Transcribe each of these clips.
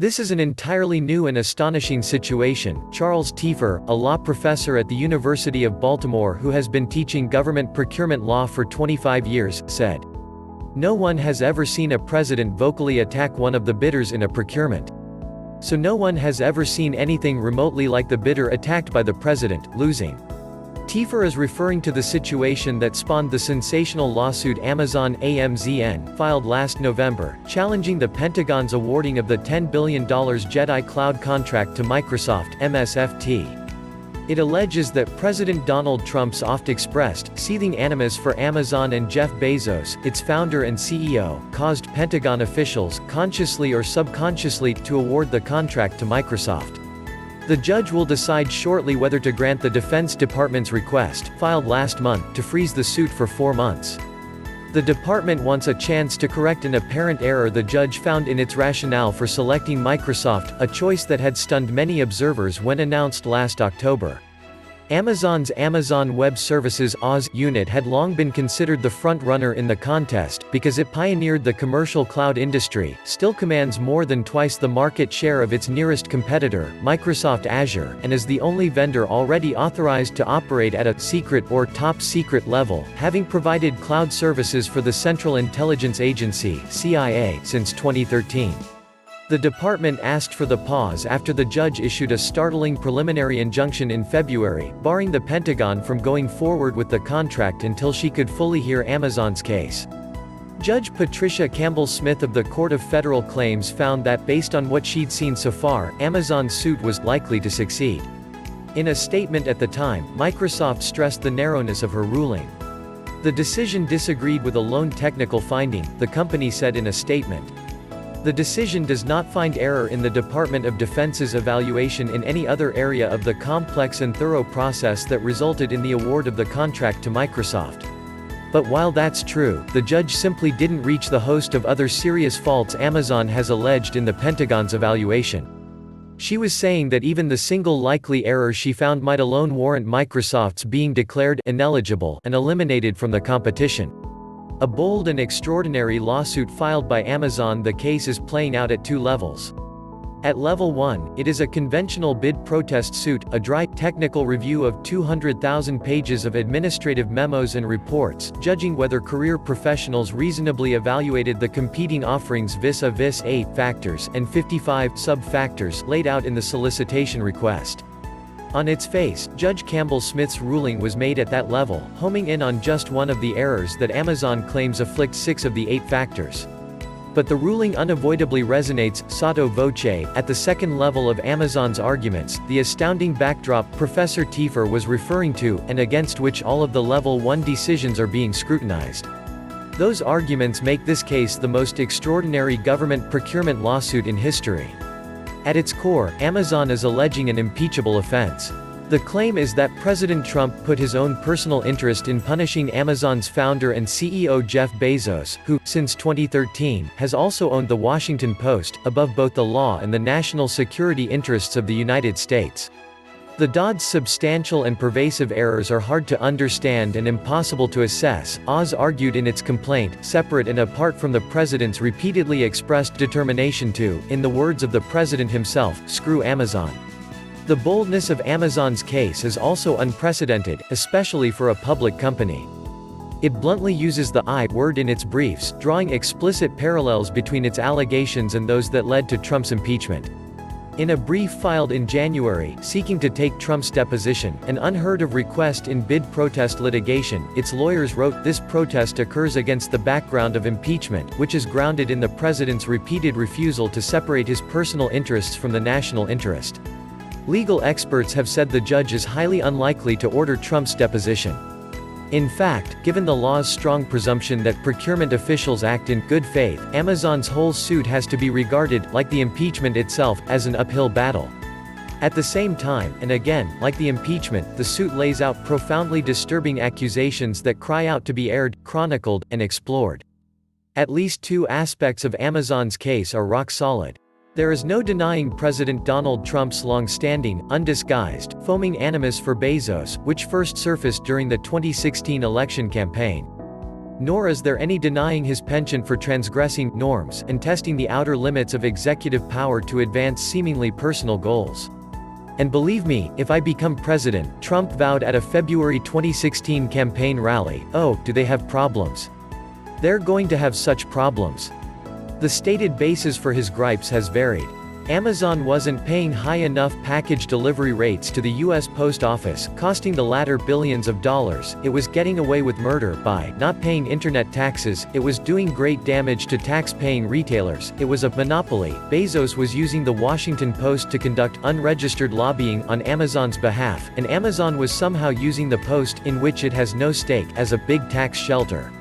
This is an entirely new and astonishing situation, Charles Tiefer, a law professor at the University of Baltimore who has been teaching government procurement law for 25 years, said. No one has ever seen a president vocally attack one of the bidders in a procurement. So no one has ever seen anything remotely like the bidder attacked by the president, losing. Tiefer is referring to the situation that spawned the sensational lawsuit Amazon AMZN filed last November, challenging the Pentagon's awarding of the $10 billion Jedi Cloud contract to Microsoft (MSFT). It alleges that President Donald Trump's oft-expressed, seething animus for Amazon and Jeff Bezos, its founder and CEO, caused Pentagon officials, consciously or subconsciously, to award the contract to Microsoft. The judge will decide shortly whether to grant the Defense Department's request, filed last month, to freeze the suit for 4 months. The department wants a chance to correct an apparent error the judge found in its rationale for selecting Microsoft, a choice that had stunned many observers when announced last October. Amazon's Amazon Web Services (AWS) unit had long been considered the front-runner in the contest, because it pioneered the commercial cloud industry, still commands more than twice the market share of its nearest competitor, Microsoft Azure, and is the only vendor already authorized to operate at a secret or top-secret level, having provided cloud services for the Central Intelligence Agency (CIA) since 2013. The department asked for the pause after the judge issued a startling preliminary injunction in February, barring the Pentagon from going forward with the contract until she could fully hear Amazon's case. Judge Patricia Campbell Smith of the Court of Federal Claims found that, based on what she'd seen so far, Amazon's suit was likely to succeed. In a statement at the time, Microsoft stressed the narrowness of her ruling. The decision disagreed with a lone technical finding, the company said in a statement. The decision does not find error in the Department of Defense's evaluation in any other area of the complex and thorough process that resulted in the award of the contract to Microsoft. But while that's true, the judge simply didn't reach the host of other serious faults Amazon has alleged in the Pentagon's evaluation. She was saying that even the single likely error she found might alone warrant Microsoft's being declared ineligible and eliminated from the competition. A bold and extraordinary lawsuit filed by Amazon. The case is playing out at 2 levels. At level 1, it is a conventional bid protest suit, a dry, technical review of 200,000 pages of administrative memos and reports, judging whether career professionals reasonably evaluated the competing offerings vis-a-vis 8 factors and 55 sub-factors laid out in the solicitation request. On its face, Judge Campbell Smith's ruling was made at that level, homing in on just one of the errors that Amazon claims afflict 6 of the 8 factors. But the ruling unavoidably resonates, sotto voce, at the second level of Amazon's arguments, the astounding backdrop Professor Tiefer was referring to, and against which all of the Level 1 decisions are being scrutinized. Those arguments make this case the most extraordinary government procurement lawsuit in history. At its core, Amazon is alleging an impeachable offense. The claim is that President Trump put his own personal interest in punishing Amazon's founder and CEO Jeff Bezos, who, since 2013, has also owned The Washington Post, above both the law and the national security interests of the United States. The DOD's substantial and pervasive errors are hard to understand and impossible to assess, AWS argued in its complaint, separate and apart from the president's repeatedly expressed determination to, in the words of the president himself, screw Amazon. The boldness of Amazon's case is also unprecedented, especially for a public company. It bluntly uses the I word in its briefs, drawing explicit parallels between its allegations and those that led to Trump's impeachment. In a brief filed in January, seeking to take Trump's deposition, an unheard-of request in bid protest litigation, its lawyers wrote, "This protest occurs against the background of impeachment, which is grounded in the president's repeated refusal to separate his personal interests from the national interest." Legal experts have said the judge is highly unlikely to order Trump's deposition. In fact, given the law's strong presumption that procurement officials act in good faith, Amazon's whole suit has to be regarded, like the impeachment itself, as an uphill battle. At the same time, and again, like the impeachment, the suit lays out profoundly disturbing accusations that cry out to be aired, chronicled, and explored. At least 2 aspects of Amazon's case are rock solid. There is no denying President Donald Trump's long-standing, undisguised, foaming animus for Bezos, which first surfaced during the 2016 election campaign. Nor is there any denying his penchant for transgressing norms and testing the outer limits of executive power to advance seemingly personal goals. And believe me, if I become president, Trump vowed at a February 2016 campaign rally, oh, do they have problems? They're going to have such problems. The stated basis for his gripes has varied. Amazon wasn't paying high enough package delivery rates to the U.S. Post Office, costing the latter billions of dollars. It was getting away with murder by not paying internet taxes. It was doing great damage to tax-paying retailers. It was a monopoly. Bezos was using the Washington Post to conduct unregistered lobbying on Amazon's behalf, and Amazon was somehow using the Post, in which it has no stake, as a big tax shelter.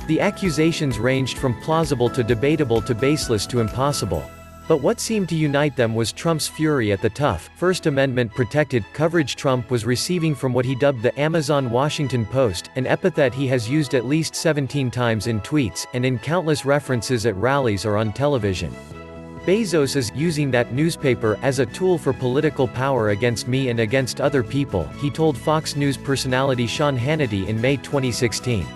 The accusations ranged from plausible to debatable to baseless to impossible. But what seemed to unite them was Trump's fury at the tough, First Amendment-protected, coverage Trump was receiving from what he dubbed the Amazon Washington Post, an epithet he has used at least 17 times in tweets, and in countless references at rallies or on television. Bezos is using that newspaper as a tool for political power against me and against other people, he told Fox News personality Sean Hannity in May 2016.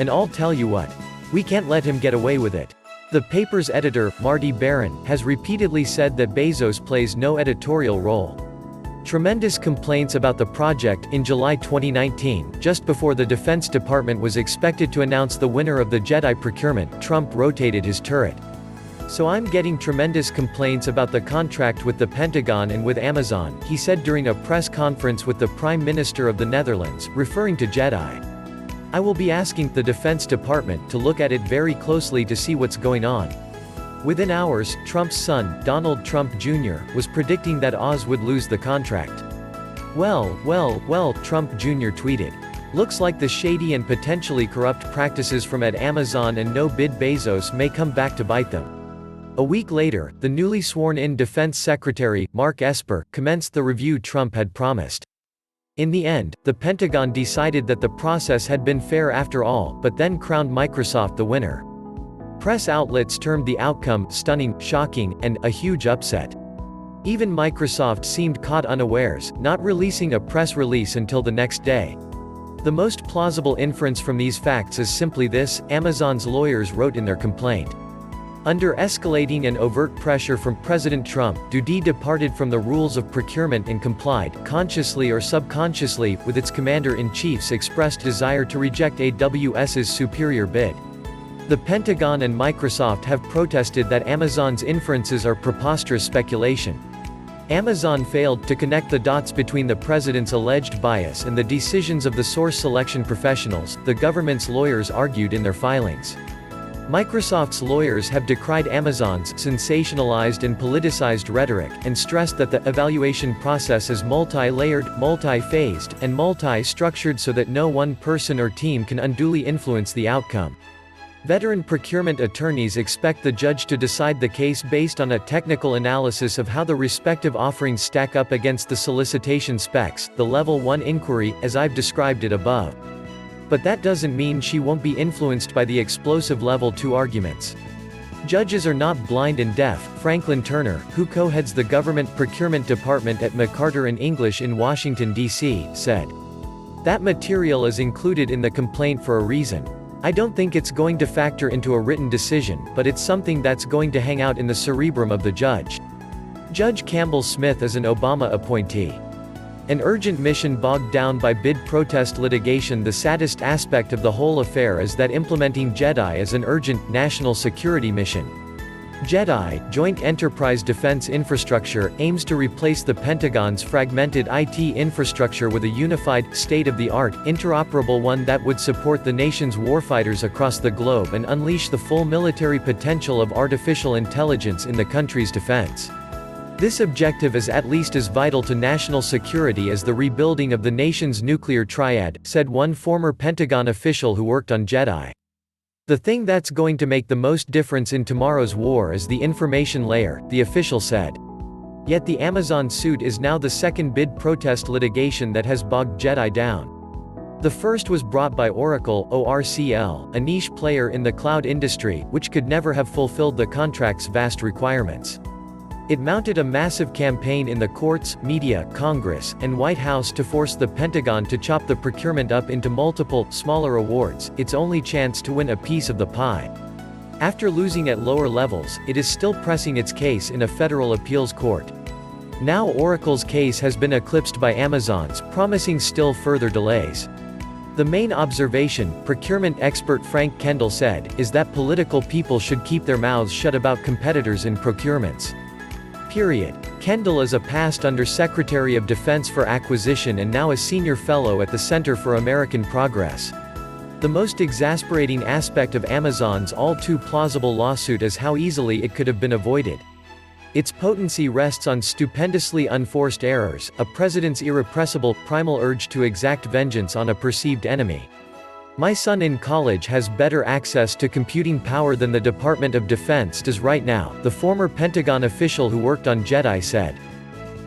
And I'll tell you what. We can't let him get away with it. The paper's editor, Marty Baron, has repeatedly said that Bezos plays no editorial role. Tremendous complaints about the project. In July 2019, just before the Defense Department was expected to announce the winner of the Jedi procurement, Trump rotated his turret. So I'm getting tremendous complaints about the contract with the Pentagon and with Amazon, he said during a press conference with the Prime Minister of the Netherlands, referring to Jedi. I will be asking the Defense Department to look at it very closely to see what's going on. Within hours, Trump's son, Donald Trump Jr., was predicting that Oz would lose the contract. Well, Trump Jr. tweeted. Looks like the shady and potentially corrupt practices from at Amazon and no-bid Bezos may come back to bite them. A week later, the newly sworn-in Defense Secretary, Mark Esper, commenced the review Trump had promised. In the end, the Pentagon decided that the process had been fair after all, but then crowned Microsoft the winner. Press outlets termed the outcome stunning, shocking, and a huge upset. Even Microsoft seemed caught unawares, not releasing a press release until the next day. The most plausible inference from these facts is simply this: Amazon's lawyers wrote in their complaint. Under escalating and overt pressure from President Trump, Dudie departed from the rules of procurement and complied, consciously or subconsciously, with its commander-in-chief's expressed desire to reject AWS's superior bid. The Pentagon and Microsoft have protested that Amazon's inferences are preposterous speculation. Amazon failed to connect the dots between the president's alleged bias and the decisions of the source selection professionals, the government's lawyers argued in their filings. Microsoft's lawyers have decried Amazon's sensationalized and politicized rhetoric, and stressed that the evaluation process is multi-layered, multi-phased, and multi-structured so that no one person or team can unduly influence the outcome. Veteran procurement attorneys expect the judge to decide the case based on a technical analysis of how the respective offerings stack up against the solicitation specs, the Level 1 inquiry, as I've described it above. But that doesn't mean she won't be influenced by the explosive Level 2 arguments. Judges are not blind and deaf, Franklin Turner, who co-heads the Government Procurement Department at McCarter and English in Washington, D.C., said. That material is included in the complaint for a reason. I don't think it's going to factor into a written decision, but it's something that's going to hang out in the cerebrum of the judge. Judge Campbell Smith is an Obama appointee. An urgent mission bogged down by bid protest litigation. The saddest aspect of the whole affair is that implementing Jedi is an urgent, national security mission. Jedi, Joint Enterprise Defense Infrastructure, aims to replace the Pentagon's fragmented IT infrastructure with a unified, state-of-the-art, interoperable one that would support the nation's warfighters across the globe and unleash the full military potential of artificial intelligence in the country's defense. This objective is at least as vital to national security as the rebuilding of the nation's nuclear triad, said one former Pentagon official who worked on Jedi. The thing that's going to make the most difference in tomorrow's war is the information layer, the official said. Yet the Amazon suit is now the second bid protest litigation that has bogged Jedi down. The first was brought by Oracle, ORCL, a niche player in the cloud industry, which could never have fulfilled the contract's vast requirements. It mounted a massive campaign in the courts, media, Congress, and White House to force the Pentagon to chop the procurement up into multiple, smaller awards, its only chance to win a piece of the pie. After losing at lower levels, it is still pressing its case in a federal appeals court. Now Oracle's case has been eclipsed by Amazon's, promising still further delays. The main observation, procurement expert Frank Kendall said, is that political people should keep their mouths shut about competitors in procurements. Period. Kendall is a past Under-Secretary of Defense for Acquisition and now a senior fellow at the Center for American Progress. The most exasperating aspect of Amazon's all-too-plausible lawsuit is how easily it could have been avoided. Its potency rests on stupendously unforced errors, a president's irrepressible, primal urge to exact vengeance on a perceived enemy. My son in college has better access to computing power than the Department of Defense does right now, the former Pentagon official who worked on Jedi said.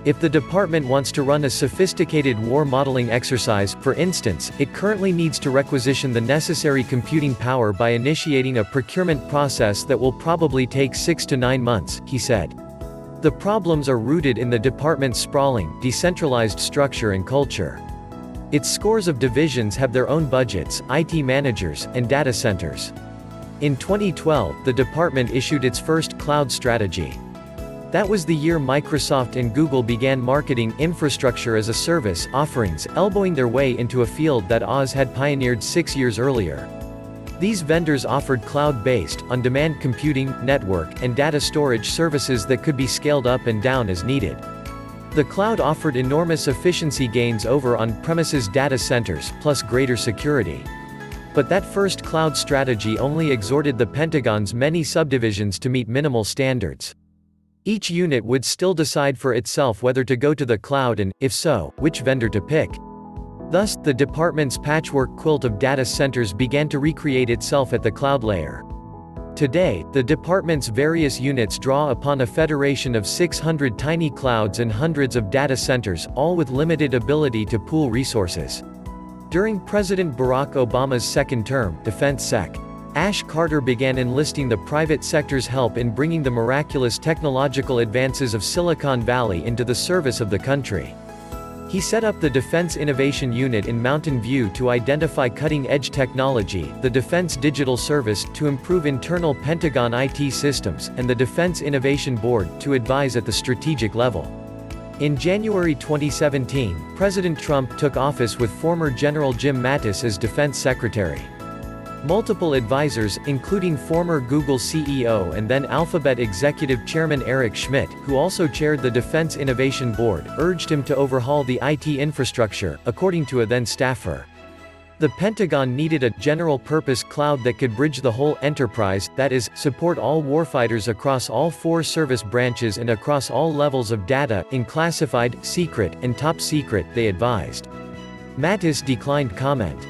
If the department wants to run a sophisticated war modeling exercise, for instance, it currently needs to requisition the necessary computing power by initiating a procurement process that will probably take 6 to 9 months, he said. The problems are rooted in the department's sprawling, decentralized structure and culture. Its scores of divisions have their own budgets, IT managers, and data centers. In 2012, the department issued its first cloud strategy. That was the year Microsoft and Google began marketing infrastructure as a service offerings, elbowing their way into a field that Oz had pioneered 6 years earlier. These vendors offered cloud-based, on-demand computing, network, and data storage services that could be scaled up and down as needed. The cloud offered enormous efficiency gains over on-premises data centers, plus greater security. But that first cloud strategy only exhorted the Pentagon's many subdivisions to meet minimal standards. Each unit would still decide for itself whether to go to the cloud and, if so, which vendor to pick. Thus, the department's patchwork quilt of data centers began to recreate itself at the cloud layer. Today, the department's various units draw upon a federation of 600 tiny clouds and hundreds of data centers, all with limited ability to pool resources. During President Barack Obama's second term, Defense Sec. Ash Carter began enlisting the private sector's help in bringing the miraculous technological advances of Silicon Valley into the service of the country. He set up the Defense Innovation Unit in Mountain View to identify cutting-edge technology, the Defense Digital Service to improve internal Pentagon IT systems, and the Defense Innovation Board to advise at the strategic level. In January 2017, President Trump took office with former General Jim Mattis as Defense Secretary. Multiple advisors, including former Google CEO and then Alphabet Executive Chairman Eric Schmidt, who also chaired the Defense Innovation Board, urged him to overhaul the IT infrastructure, according to a then staffer. The Pentagon needed a general-purpose cloud that could bridge the whole enterprise, that is, support all warfighters across all 4 service branches and across all levels of data, in classified, secret, and top secret, they advised. Mattis declined comment.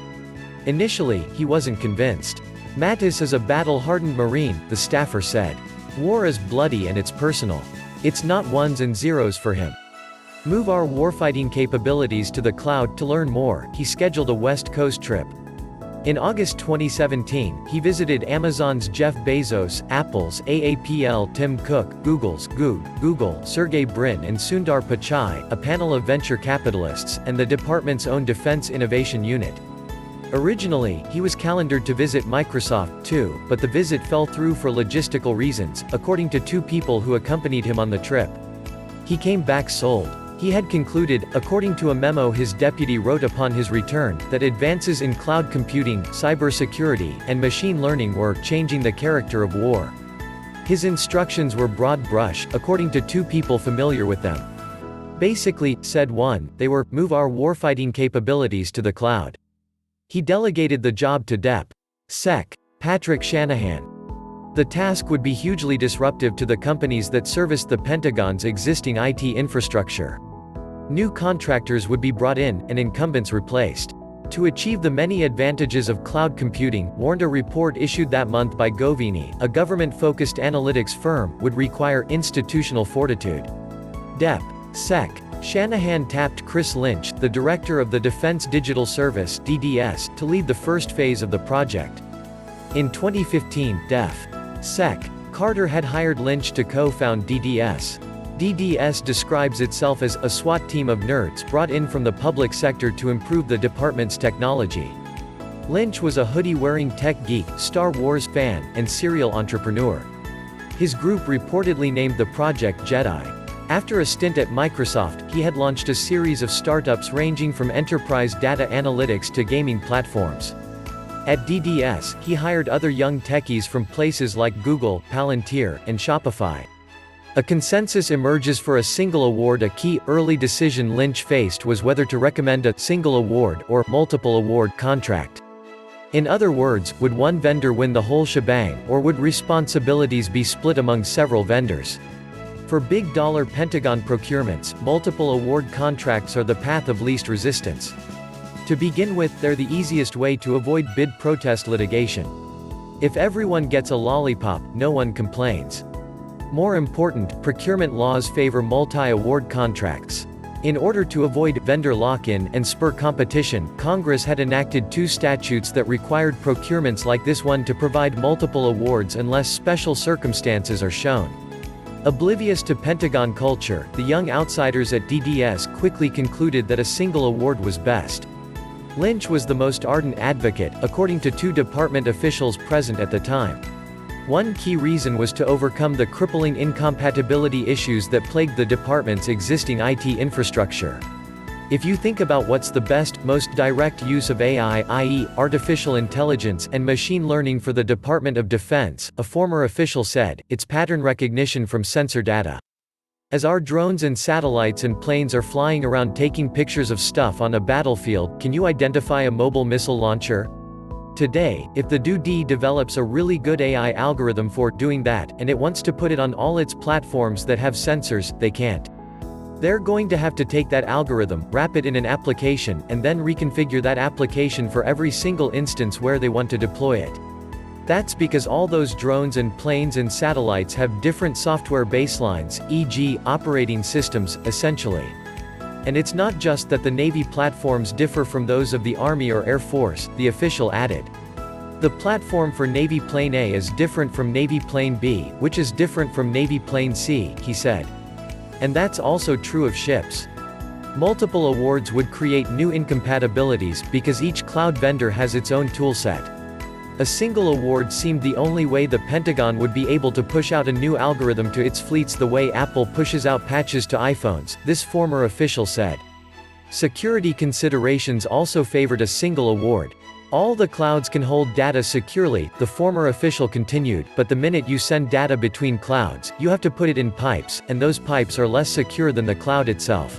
Initially, he wasn't convinced. Mattis is a battle-hardened Marine, the staffer said. War is bloody and it's personal. It's not ones and zeros for him. Move our warfighting capabilities to the cloud to learn more. He scheduled a West Coast trip. In August 2017, he visited Amazon's Jeff Bezos, Apple's AAPL Tim Cook, Google's Google Sergey Brin and Sundar Pichai, a panel of venture capitalists, and the department's own Defense Innovation Unit. Originally, he was calendared to visit Microsoft, too, but the visit fell through for logistical reasons, according to 2 people who accompanied him on the trip. He came back sold. He had concluded, according to a memo his deputy wrote upon his return, that advances in cloud computing, cybersecurity, and machine learning were changing the character of war. His instructions were broad brush, according to 2 people familiar with them. Basically, said one, they were, move our warfighting capabilities to the cloud. He delegated the job to Dep. Sec. Patrick Shanahan. The task would be hugely disruptive to the companies that serviced the Pentagon's existing IT infrastructure. New contractors would be brought in, and incumbents replaced. To achieve the many advantages of cloud computing, warned a report issued that month by Govini, a government-focused analytics firm, would require institutional fortitude. Dep. Sec. Shanahan tapped Chris Lynch, the director of the Defense Digital Service (DDS), to lead the first phase of the project. In 2015, Def. Sec. Carter had hired Lynch to co-found DDS. DDS describes itself as a SWAT team of nerds brought in from the public sector to improve the department's technology. Lynch was a hoodie-wearing tech geek, Star Wars fan, and serial entrepreneur. His group reportedly named the project Jedi. After a stint at Microsoft, he had launched a series of startups ranging from enterprise data analytics to gaming platforms. At DDS, he hired other young techies from places like Google, Palantir, and Shopify. A consensus emerges for a single award. A key, early decision Lynch faced was whether to recommend a single award or multiple award contract. In other words, would one vendor win the whole shebang, or would responsibilities be split among several vendors? For big-dollar pentagon procurements, multiple award contracts are the path of least resistance. To begin with, they're the easiest way to avoid bid protest litigation. If everyone gets a lollipop, no one complains. More important, procurement laws favor multi-award contracts. In order to avoid vendor lock-in and spur competition, Congress had enacted 2 statutes that required procurements like this one to provide multiple awards unless special circumstances are shown. Oblivious to Pentagon culture, the young outsiders at DDS quickly concluded that a single award was best. Lynch was the most ardent advocate, according to 2 department officials present at the time. One key reason was to overcome the crippling incompatibility issues that plagued the department's existing IT infrastructure. If you think about what's the best, most direct use of AI, i.e., artificial intelligence and machine learning for the Department of Defense, a former official said, it's pattern recognition from sensor data. As our drones and satellites and planes are flying around taking pictures of stuff on a battlefield, can you identify a mobile missile launcher? Today, if the DoD develops a really good AI algorithm for doing that, and it wants to put it on all its platforms that have sensors, they can't. They're going to have to take that algorithm, wrap it in an application, and then reconfigure that application for every single instance where they want to deploy it. That's because all those drones and planes and satellites have different software baselines, e.g., operating systems, essentially. And it's not just that the Navy platforms differ from those of the Army or Air Force, the official added. The platform for Navy Plane A is different from Navy Plane B, which is different from Navy Plane C, he said. And that's also true of ships. Multiple awards would create new incompatibilities, because each cloud vendor has its own toolset. A single award seemed the only way the Pentagon would be able to push out a new algorithm to its fleets the way Apple pushes out patches to iPhones, this former official said. Security considerations also favored a single award. All the clouds can hold data securely, the former official continued, but the minute you send data between clouds, you have to put it in pipes, and those pipes are less secure than the cloud itself.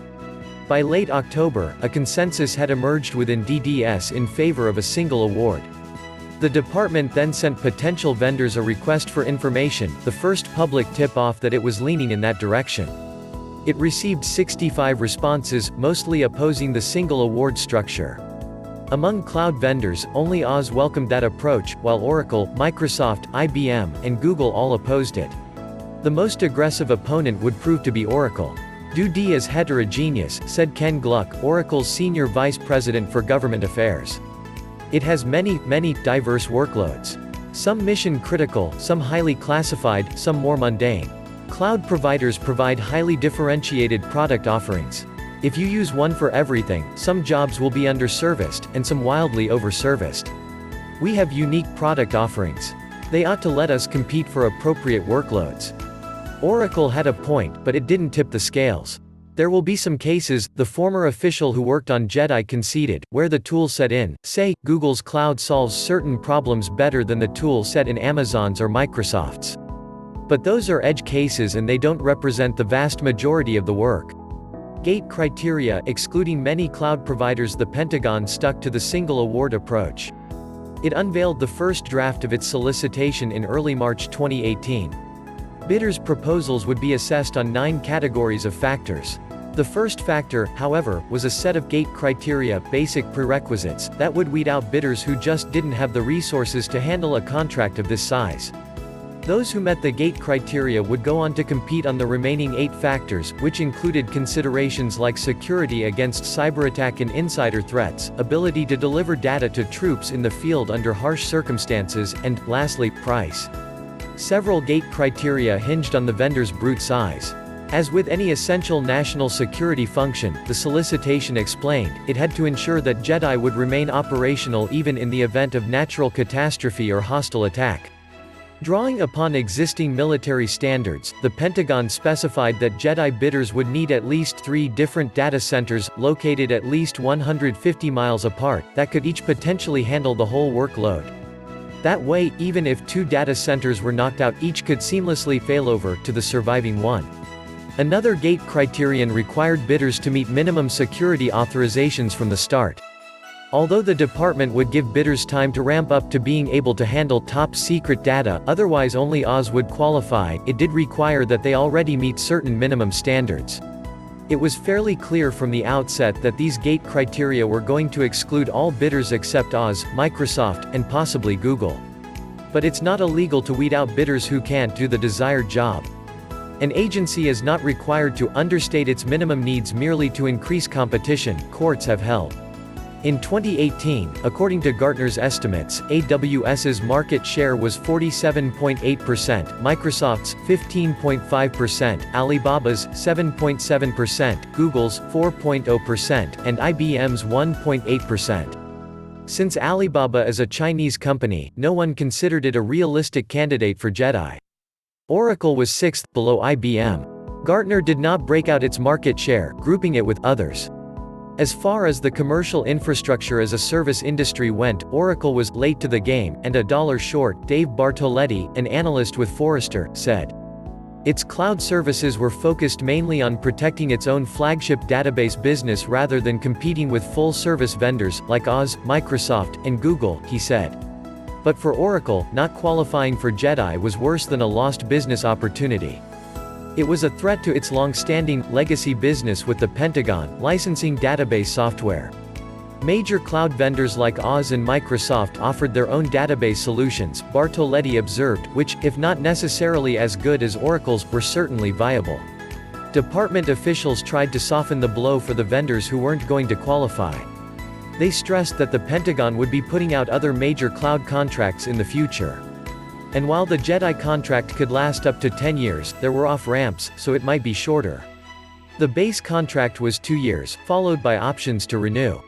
By late October, a consensus had emerged within DDS in favor of a single award. The department then sent potential vendors a request for information, the first public tip-off that it was leaning in that direction. It received 65 responses, mostly opposing the single award structure. Among cloud vendors, only Oz welcomed that approach, while Oracle, Microsoft, IBM, and Google all opposed it. The most aggressive opponent would prove to be Oracle. DoD is heterogeneous, said Ken Gluck, Oracle's senior vice president for government affairs. It has many diverse workloads. Some mission-critical, some highly classified, some more mundane. Cloud providers provide highly differentiated product offerings. If you use one for everything, some jobs will be underserviced, and some wildly overserviced. We have unique product offerings. They ought to let us compete for appropriate workloads. Oracle had a point, but it didn't tip the scales. There will be some cases, the former official who worked on Jedi conceded, where the tool set in, say, Google's cloud solves certain problems better than the tool set in Amazon's or Microsoft's. But those are edge cases and they don't represent the vast majority of the work. Gate criteria, excluding many cloud providers. The Pentagon stuck to the single award approach. It unveiled the first draft of its solicitation in early March 2018. Bidders' proposals would be assessed on 9 categories of factors. The first factor, however, was a set of gate criteria, basic prerequisites, that would weed out bidders who just didn't have the resources to handle a contract of this size. Those who met the gate criteria would go on to compete on the remaining 8 factors, which included considerations like security against cyberattack and insider threats, ability to deliver data to troops in the field under harsh circumstances, and, lastly, price. Several gate criteria hinged on the vendor's brute size. As with any essential national security function, the solicitation explained, it had to ensure that JEDI would remain operational even in the event of natural catastrophe or hostile attack. Drawing upon existing military standards, the Pentagon specified that JEDI bidders would need at least 3 different data centers, located at least 150 miles apart, that could each potentially handle the whole workload. That way, even if 2 data centers were knocked out, each could seamlessly failover to the surviving one. Another gate criterion required bidders to meet minimum security authorizations from the start. Although the department would give bidders time to ramp up to being able to handle top-secret data, otherwise only Oz would qualify, it did require that they already meet certain minimum standards. It was fairly clear from the outset that these gate criteria were going to exclude all bidders except Oz, Microsoft, and possibly Google. But it's not illegal to weed out bidders who can't do the desired job. An agency is not required to understate its minimum needs merely to increase competition, courts have held. In 2018, according to Gartner's estimates, AWS's market share was 47.8%, Microsoft's 15.5%, Alibaba's 7.7%, Google's 4.0%, and IBM's 1.8%. Since Alibaba is a Chinese company, no one considered it a realistic candidate for JEDI. Oracle was 6th, below IBM. Gartner did not break out its market share, grouping it with others. As far as the commercial infrastructure as a service industry went, Oracle was late to the game, and a dollar short, Dave Bartoletti, an analyst with Forrester, said. Its cloud services were focused mainly on protecting its own flagship database business rather than competing with full-service vendors, like Oz, Microsoft, and Google, he said. But for Oracle, not qualifying for JEDI was worse than a lost business opportunity. It was a threat to its long-standing, legacy business with the Pentagon, licensing database software. Major cloud vendors like Oz and Microsoft offered their own database solutions, Bartoletti observed, which, if not necessarily as good as Oracle's, were certainly viable. Department officials tried to soften the blow for the vendors who weren't going to qualify. They stressed that the Pentagon would be putting out other major cloud contracts in the future. And while the JEDI contract could last up to 10 years, there were off-ramps, so it might be shorter. The base contract was 2 years, followed by options to renew.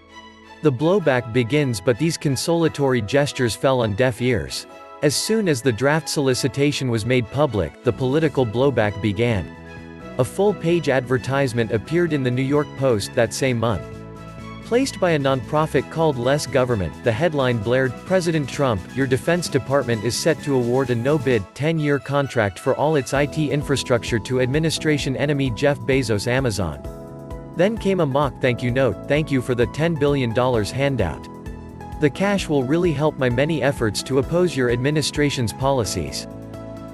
The blowback begins, but these consolatory gestures fell on deaf ears. As soon as the draft solicitation was made public, the political blowback began. A full-page advertisement appeared in the New York Post that same month. Placed by a nonprofit called Less Government, the headline blared, "President Trump, your Defense Department is set to award a no-bid, 10-year contract for all its IT infrastructure to administration enemy Jeff Bezos' Amazon." Then came a mock thank you note, "Thank you for the $10 billion handout. The cash will really help my many efforts to oppose your administration's policies.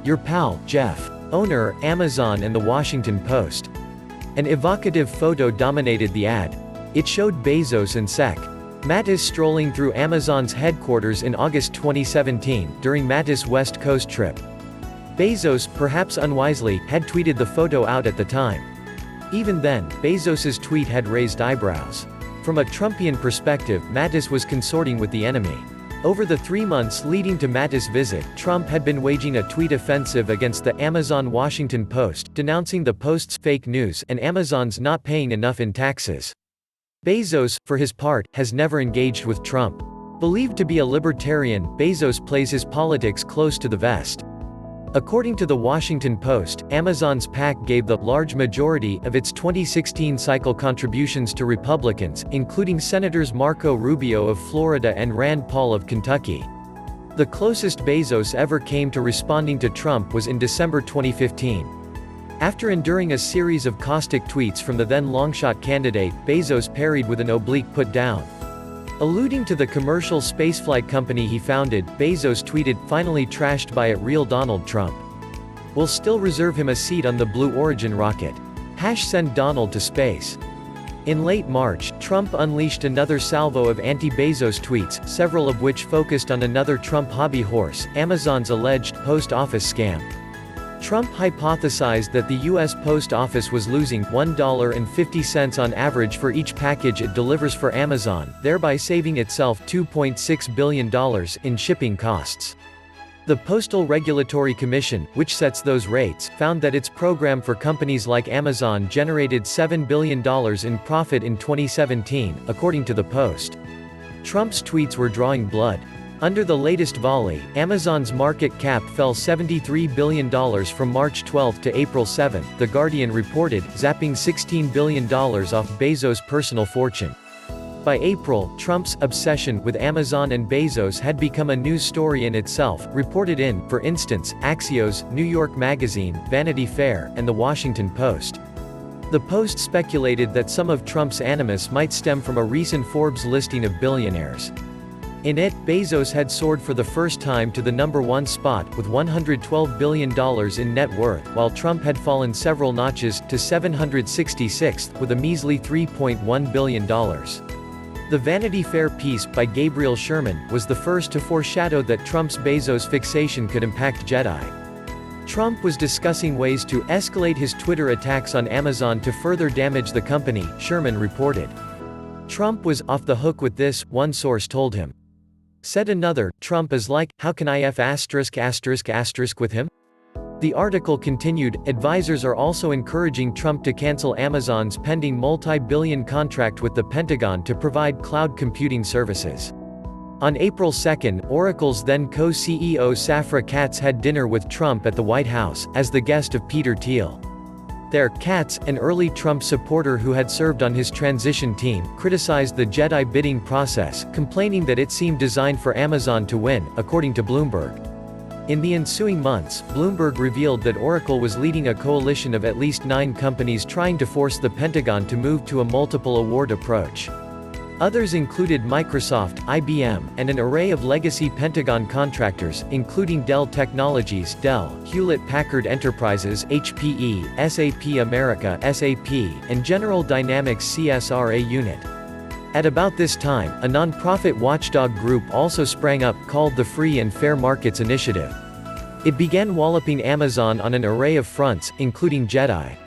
Your pal, Jeff." Owner, Amazon and The Washington Post. An evocative photo dominated the ad. It showed Bezos and Sec. Mattis strolling through Amazon's headquarters in August 2017, during Mattis' West Coast trip. Bezos, perhaps unwisely, had tweeted the photo out at the time. Even then, Bezos's tweet had raised eyebrows. From a Trumpian perspective, Mattis was consorting with the enemy. Over the 3 months leading to Mattis' visit, Trump had been waging a tweet offensive against the Amazon Washington Post, denouncing the Post's fake news and Amazon's not paying enough in taxes. Bezos, for his part, has never engaged with Trump. Believed to be a libertarian, Bezos plays his politics close to the vest. According to The Washington Post, Amazon's PAC gave the large majority of its 2016 cycle contributions to Republicans, including Senators Marco Rubio of Florida and Rand Paul of Kentucky. The closest Bezos ever came to responding to Trump was in December 2015. After enduring a series of caustic tweets from the then longshot candidate, Bezos parried with an oblique put down. Alluding to the commercial spaceflight company he founded, Bezos tweeted, "Finally trashed by it real Donald Trump. We'll still reserve him a seat on the Blue Origin rocket. #send Donald to space." In late March, Trump unleashed another salvo of anti-Bezos tweets, several of which focused on another Trump hobby horse, Amazon's alleged post office scam. Trump hypothesized that the U.S. Post Office was losing $1.50 on average for each package it delivers for Amazon, thereby saving itself $2.6 billion in shipping costs. The Postal Regulatory Commission, which sets those rates, found that its program for companies like Amazon generated $7 billion in profit in 2017, according to the Post. Trump's tweets were drawing blood. Under the latest volley, Amazon's market cap fell $73 billion from March 12 to April 7, The Guardian reported, zapping $16 billion off Bezos' personal fortune. By April, Trump's obsession with Amazon and Bezos had become a news story in itself, reported in, for instance, Axios, New York Magazine, Vanity Fair, and The Washington Post. The Post speculated that some of Trump's animus might stem from a recent Forbes listing of billionaires. In it, Bezos had soared for the first time to the #1 spot, with $112 billion in net worth, while Trump had fallen several notches, to 766th, with a measly $3.1 billion. The Vanity Fair piece, by Gabriel Sherman, was the first to foreshadow that Trump's Bezos fixation could impact Jedi. Trump was discussing ways to escalate his Twitter attacks on Amazon to further damage the company, Sherman reported. Trump was off the hook with this, one source told him. Said another, Trump is like, how can I F*** with him? The article continued, advisors are also encouraging Trump to cancel Amazon's pending multi-billion contract with the Pentagon to provide cloud computing services. On April 2, Oracle's then co-CEO Safra Catz had dinner with Trump at the White House, as the guest of Peter Thiel. There, Catz, an early Trump supporter who had served on his transition team, criticized the Jedi bidding process, complaining that it seemed designed for Amazon to win, according to Bloomberg. In the ensuing months, Bloomberg revealed that Oracle was leading a coalition of at least 9 companies trying to force the Pentagon to move to a multiple award approach. Others included Microsoft, IBM, and an array of legacy Pentagon contractors, including Dell Technologies (Dell), Hewlett-Packard Enterprises (HPE), SAP America (SAP), and General Dynamics CSRA unit. At about this time, a non-profit watchdog group also sprang up, called the Free and Fair Markets Initiative. It began walloping Amazon on an array of fronts, including Jedi.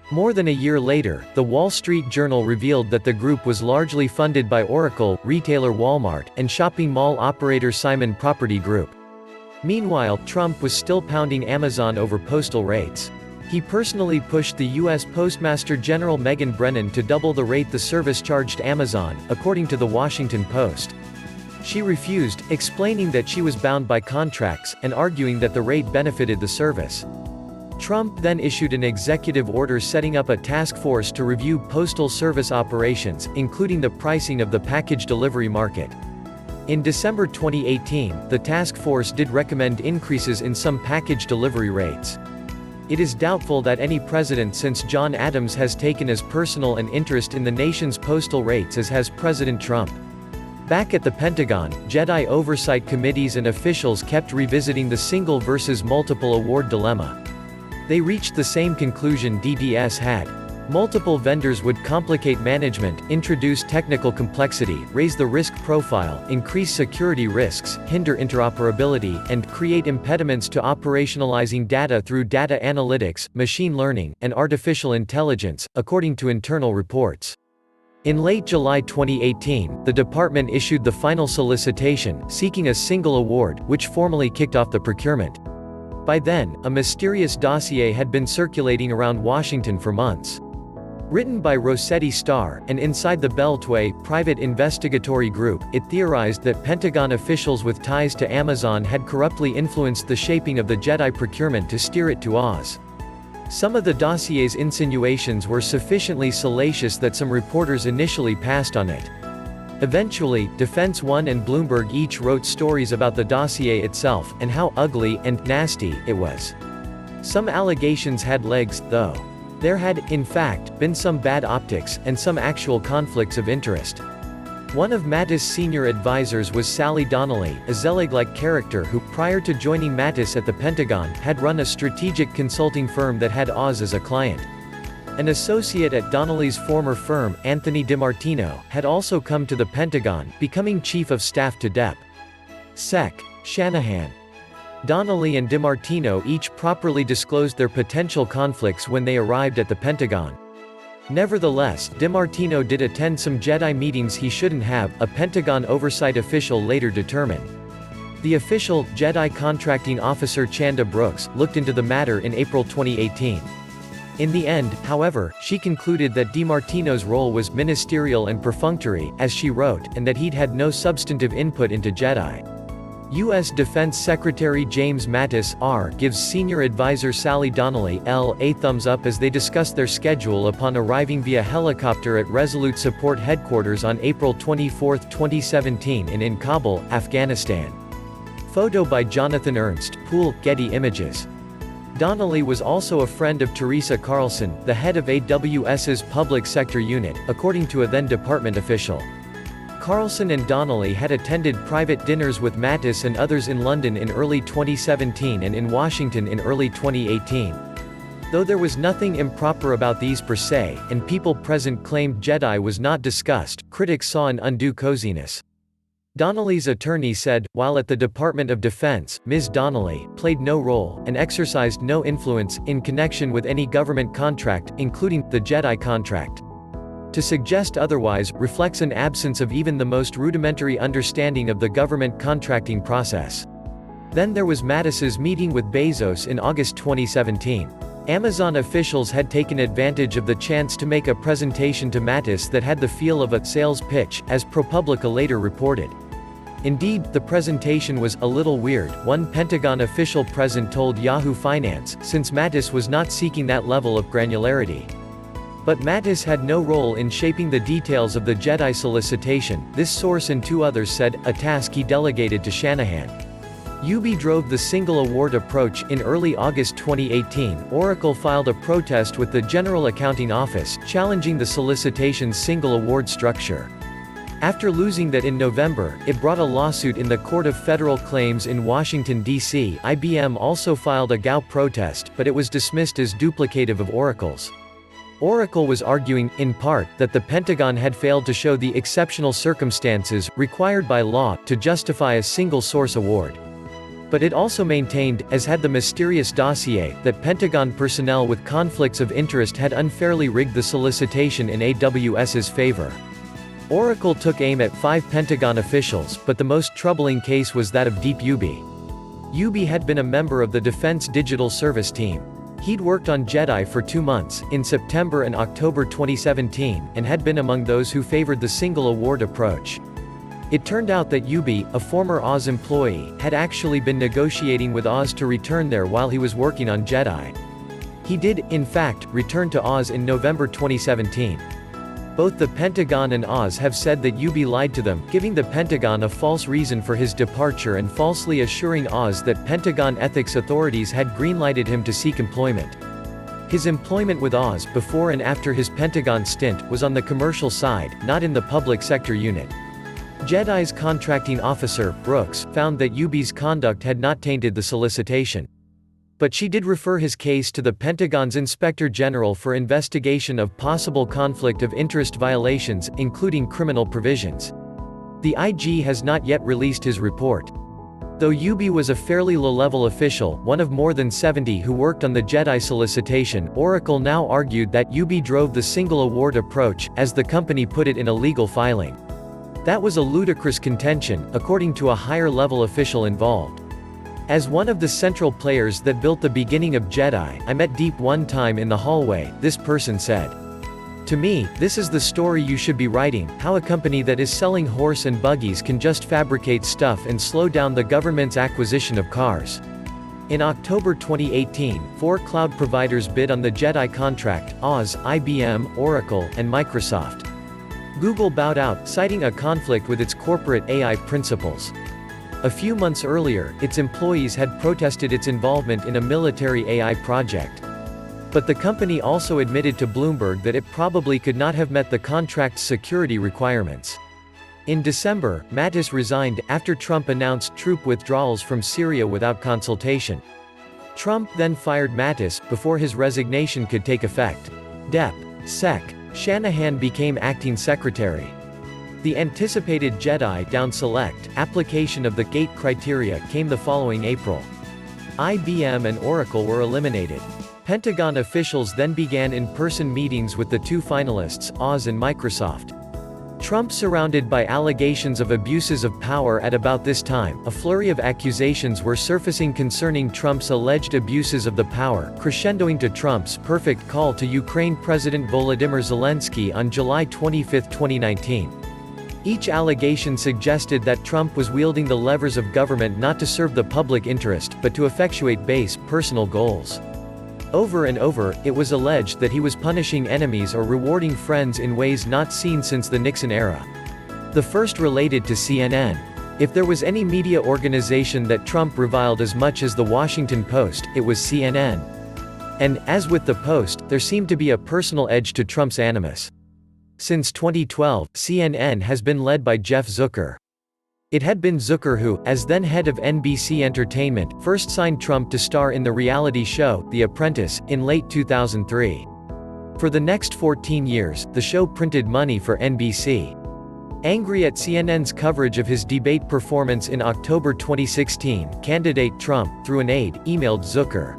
More than a year later, the Wall Street Journal revealed that the group was largely funded by Oracle, retailer Walmart, and shopping mall operator Simon Property Group. Meanwhile, Trump was still pounding Amazon over postal rates. He personally pushed the U.S. Postmaster General Megan Brennan to double the rate the service charged Amazon, according to The Washington Post. She refused, explaining that she was bound by contracts, and arguing that the rate benefited the service. Trump then issued an executive order setting up a task force to review postal service operations, including the pricing of the package delivery market. In December 2018, the task force did recommend increases in some package delivery rates. It is doubtful that any president since John Adams has taken as personal an interest in the nation's postal rates as has President Trump. Back at the Pentagon, Jedi oversight committees and officials kept revisiting the single versus multiple award dilemma. They reached the same conclusion DDS had. Multiple vendors would complicate management, introduce technical complexity, raise the risk profile, increase security risks, hinder interoperability, and create impediments to operationalizing data through data analytics, machine learning, and artificial intelligence, according to internal reports. In late July 2018, the department issued the final solicitation, seeking a single award, which formally kicked off the procurement. By then, a mysterious dossier had been circulating around Washington for months. Written by Rossetti Starr, and inside the Beltway private investigatory group, it theorized that Pentagon officials with ties to Amazon had corruptly influenced the shaping of the Jedi procurement to steer it to Oz. Some of the dossier's insinuations were sufficiently salacious that some reporters initially passed on it. Eventually, Defense One and Bloomberg each wrote stories about the dossier itself, and how ugly and nasty it was. Some allegations had legs, though. There had, in fact, been some bad optics, and some actual conflicts of interest. One of Mattis' senior advisors was Sally Donnelly, a Zelig-like character who, prior to joining Mattis at the Pentagon, had run a strategic consulting firm that had Oz as a client. An associate at Donnelly's former firm, Anthony DiMartino, had also come to the Pentagon, becoming chief of staff to Dep. Sec. Shanahan. Donnelly and DiMartino each properly disclosed their potential conflicts when they arrived at the Pentagon. Nevertheless, DiMartino did attend some Jedi meetings he shouldn't have, a Pentagon oversight official later determined. The official, Jedi contracting officer Chanda Brooks, looked into the matter in April 2018. In the end, however, she concluded that DiMartino's role was ministerial and perfunctory, as she wrote, and that he'd had no substantive input into Jedi. U.S. Defense Secretary James Mattis R. gives senior advisor Sally Donnelly L. a thumbs up as they discuss their schedule upon arriving via helicopter at Resolute Support Headquarters on April 24, 2017 in Kabul, Afghanistan. Photo by Jonathan Ernst, Pool, Getty Images. Donnelly was also a friend of Teresa Carlson, the head of AWS's public sector unit, according to a then-department official. Carlson and Donnelly had attended private dinners with Mattis and others in London in early 2017 and in Washington in early 2018. Though there was nothing improper about these per se, and people present claimed Jedi was not discussed, critics saw an undue coziness. Donnelly's attorney said, while at the Department of Defense, Ms. Donnelly played no role, and exercised no influence, in connection with any government contract, including the Jedi contract. To suggest otherwise, reflects an absence of even the most rudimentary understanding of the government contracting process. Then there was Mattis's meeting with Bezos in August 2017. Amazon officials had taken advantage of the chance to make a presentation to Mattis that had the feel of a sales pitch, as ProPublica later reported. Indeed, the presentation was a little weird, one Pentagon official present told Yahoo Finance, since Mattis was not seeking that level of granularity. But Mattis had no role in shaping the details of the Jedi solicitation, this source and two others said, a task he delegated to Shanahan. UB drove the single award approach. In early August 2018, Oracle filed a protest with the General Accounting Office, challenging the solicitation's single award structure. After losing that in November, it brought a lawsuit in the Court of Federal Claims in Washington, D.C. IBM also filed a GAO protest, but it was dismissed as duplicative of Oracle's. Oracle was arguing, in part, that the Pentagon had failed to show the exceptional circumstances, required by law, to justify a single-source award. But it also maintained, as had the mysterious dossier, that Pentagon personnel with conflicts of interest had unfairly rigged the solicitation in AWS's favor. Oracle took aim at 5 Pentagon officials, but the most troubling case was that of Deep Ubi. Ubi had been a member of the Defense Digital Service team. He'd worked on Jedi for 2 months, in September and October 2017, and had been among those who favored the single award approach. It turned out that Ubi, a former Oz employee, had actually been negotiating with Oz to return there while he was working on Jedi. He did, in fact, return to Oz in November 2017. Both the Pentagon and Oz have said that Ubi lied to them, giving the Pentagon a false reason for his departure and falsely assuring Oz that Pentagon ethics authorities had greenlighted him to seek employment. His employment with Oz before and after his Pentagon stint was on the commercial side, not in the public sector unit. Jedi's contracting officer, Brooks, found that Ubi's conduct had not tainted the solicitation. But she did refer his case to the Pentagon's Inspector General for investigation of possible conflict of interest violations, including criminal provisions. The IG has not yet released his report. Though Ubi was a fairly low-level official, one of more than 70 who worked on the Jedi solicitation, Oracle now argued that Ubi drove the single award approach, as the company put it in a legal filing. That was a ludicrous contention, according to a higher-level official involved. As one of the central players that built the beginning of Jedi, I met Deep one time in the hallway, this person said. To me, this is the story you should be writing, how a company that is selling horse and buggies can just fabricate stuff and slow down the government's acquisition of cars. In October 2018, 4 cloud providers bid on the Jedi contract: Oz, IBM, Oracle, and Microsoft. Google bowed out, citing a conflict with its corporate AI principles. A few months earlier, its employees had protested its involvement in a military AI project. But the company also admitted to Bloomberg that it probably could not have met the contract's security requirements. In December, Mattis resigned, after Trump announced troop withdrawals from Syria without consultation. Trump then fired Mattis, before his resignation could take effect. Dep. Sec. Shanahan became acting secretary. The anticipated Jedi down select application of the GATE criteria came the following April. IBM and Oracle were eliminated. Pentagon officials then began in-person meetings with the 2 finalists, Oz and Microsoft. Trump surrounded by allegations of abuses of power. At about this time, a flurry of accusations were surfacing concerning Trump's alleged abuses of the power, crescendoing to Trump's perfect call to Ukraine President Volodymyr Zelensky on July 25, 2019. Each allegation suggested that Trump was wielding the levers of government not to serve the public interest, but to effectuate base, personal goals. Over and over, it was alleged that he was punishing enemies or rewarding friends in ways not seen since the Nixon era. The first related to CNN. If there was any media organization that Trump reviled as much as The Washington Post, it was CNN. And, as with the Post, there seemed to be a personal edge to Trump's animus. Since 2012, CNN has been led by Jeff Zucker. It had been Zucker who, as then head of NBC Entertainment, first signed Trump to star in the reality show, The Apprentice, in late 2003. For the next 14 years, the show printed money for NBC. Angry at CNN's coverage of his debate performance in October 2016, candidate Trump, through an aide, emailed Zucker.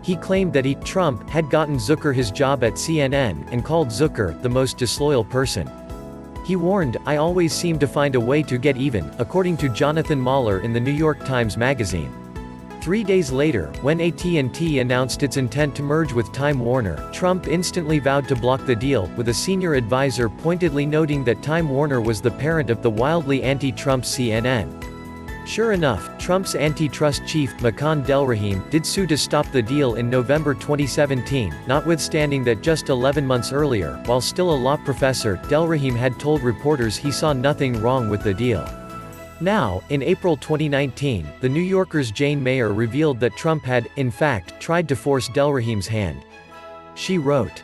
He claimed that Trump, had gotten Zucker his job at CNN, and called Zucker, the most disloyal person. He warned, "I always seem to find a way to get even," according to Jonathan Mahler in the New York Times Magazine. 3 days later, when AT&T announced its intent to merge with Time Warner, Trump instantly vowed to block the deal, with a senior advisor pointedly noting that Time Warner was the parent of the wildly anti-Trump CNN. Sure enough, Trump's antitrust chief, Makan Delrahim, did sue to stop the deal in November 2017, notwithstanding that just 11 months earlier, while still a law professor, Delrahim had told reporters he saw nothing wrong with the deal. Now, in April 2019, The New Yorker's Jane Mayer revealed that Trump had, in fact, tried to force Delrahim's hand. She wrote,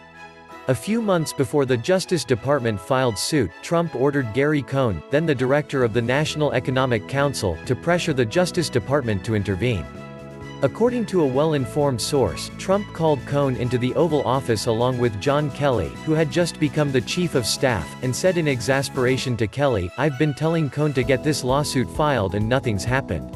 "A few months before the Justice Department filed suit, Trump ordered Gary Cohn, then the director of the National Economic Council, to pressure the Justice Department to intervene." According to a well-informed source, Trump called Cohn into the Oval Office along with John Kelly, who had just become the chief of staff, and said in exasperation to Kelly, "I've been telling Cohn to get this lawsuit filed and nothing's happened.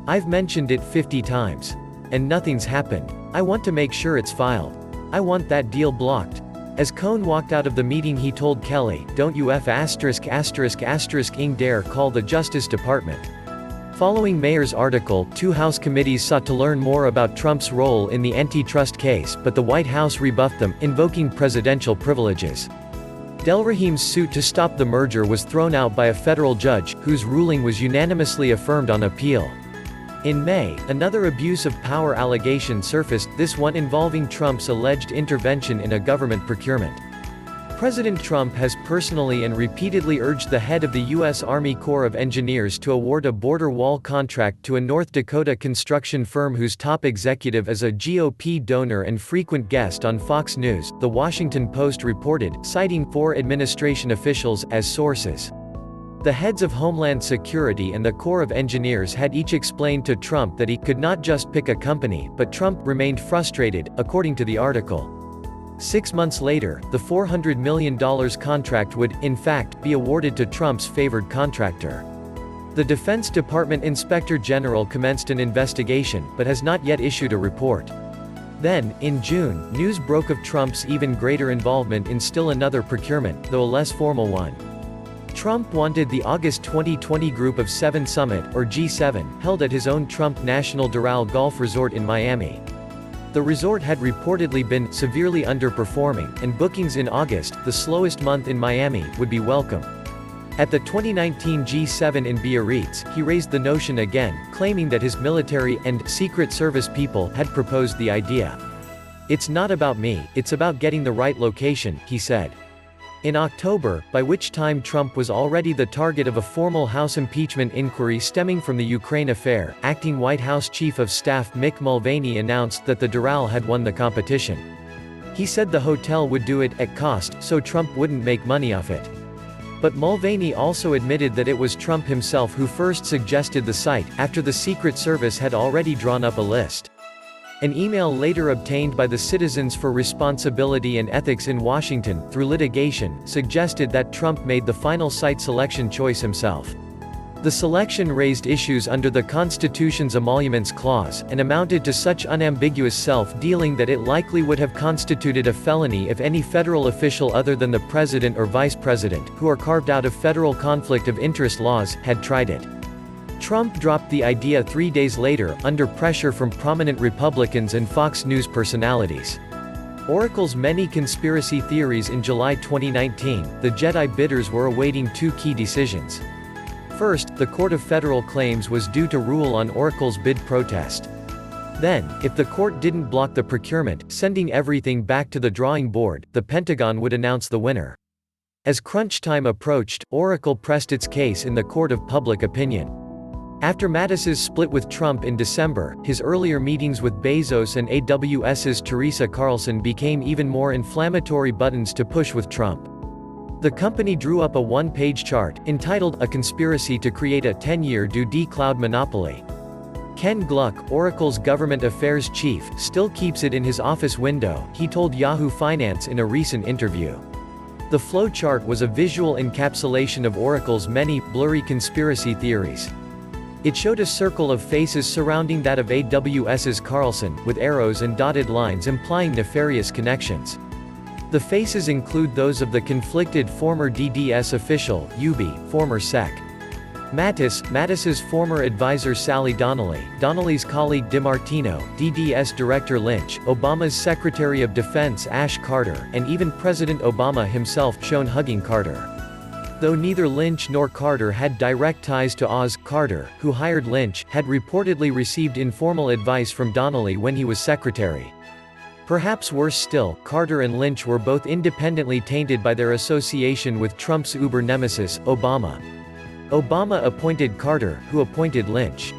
I've mentioned it 50 times. And nothing's happened. I want to make sure it's filed. I want that deal blocked." As Cohn walked out of the meeting he told Kelly, "Don't you ing dare call the Justice Department." Following Mayer's article, 2 House committees sought to learn more about Trump's role in the antitrust case, but the White House rebuffed them, invoking presidential privileges. Delrahim's suit to stop the merger was thrown out by a federal judge, whose ruling was unanimously affirmed on appeal. In May, another abuse of power allegation surfaced, this one involving Trump's alleged intervention in a government procurement. President Trump has personally and repeatedly urged the head of the U.S. Army Corps of Engineers to award a border wall contract to a North Dakota construction firm whose top executive is a GOP donor and frequent guest on Fox News, The Washington Post reported, citing 4 administration officials as sources. The heads of Homeland Security and the Corps of Engineers had each explained to Trump that he could not just pick a company, but Trump remained frustrated, according to the article. 6 months later, the $400 million contract would, in fact, be awarded to Trump's favored contractor. The Defense Department Inspector General commenced an investigation, but has not yet issued a report. Then, in June, news broke of Trump's even greater involvement in still another procurement, though a less formal one. Trump wanted the August 2020 Group of 7 Summit, or G7, held at his own Trump National Doral Golf Resort in Miami. The resort had reportedly been severely underperforming, and bookings in August, the slowest month in Miami, would be welcome. At the 2019 G7 in Biarritz, he raised the notion again, claiming that his military and Secret Service people had proposed the idea. "It's not about me, it's about getting the right location," he said. In October, by which time Trump was already the target of a formal House impeachment inquiry stemming from the Ukraine affair, acting White House Chief of Staff Mick Mulvaney announced that the Doral had won the competition. He said the hotel would do it at cost, so Trump wouldn't make money off it. But Mulvaney also admitted that it was Trump himself who first suggested the site, after the Secret Service had already drawn up a list. An email later obtained by the Citizens for Responsibility and Ethics in Washington, through litigation, suggested that Trump made the final site selection choice himself. The selection raised issues under the Constitution's emoluments clause, and amounted to such unambiguous self-dealing that it likely would have constituted a felony if any federal official other than the president or vice president, who are carved out of federal conflict of interest laws, had tried it. Trump dropped the idea 3 days later, under pressure from prominent Republicans and Fox News personalities. Oracle's many conspiracy theories. In July 2019, the Jedi bidders were awaiting two key decisions. First, the Court of Federal Claims was due to rule on Oracle's bid protest. Then, if the court didn't block the procurement, sending everything back to the drawing board, the Pentagon would announce the winner. As crunch time approached, Oracle pressed its case in the court of public opinion. After Mattis's split with Trump in December, his earlier meetings with Bezos and AWS's Teresa Carlson became even more inflammatory buttons to push with Trump. The company drew up a one-page chart, entitled A Conspiracy to Create a 10-Year Do Cloud Monopoly. Ken Gluck, Oracle's government affairs chief, still keeps it in his office window, he told Yahoo Finance in a recent interview. The flow chart was a visual encapsulation of Oracle's many, blurry conspiracy theories. It showed a circle of faces surrounding that of AWS's Carlson, with arrows and dotted lines implying nefarious connections. The faces include those of the conflicted former DDS official, Ubi, former Sec. Mattis's former advisor Sally Donnelly, Donnelly's colleague DiMartino, DDS Director Lynch, Obama's Secretary of Defense Ash Carter, and even President Obama himself shown hugging Carter. Though neither Lynch nor Carter had direct ties to Oz, Carter, who hired Lynch, had reportedly received informal advice from Donnelly when he was secretary. Perhaps worse still, Carter and Lynch were both independently tainted by their association with Trump's uber nemesis, Obama. Obama appointed Carter, who appointed Lynch.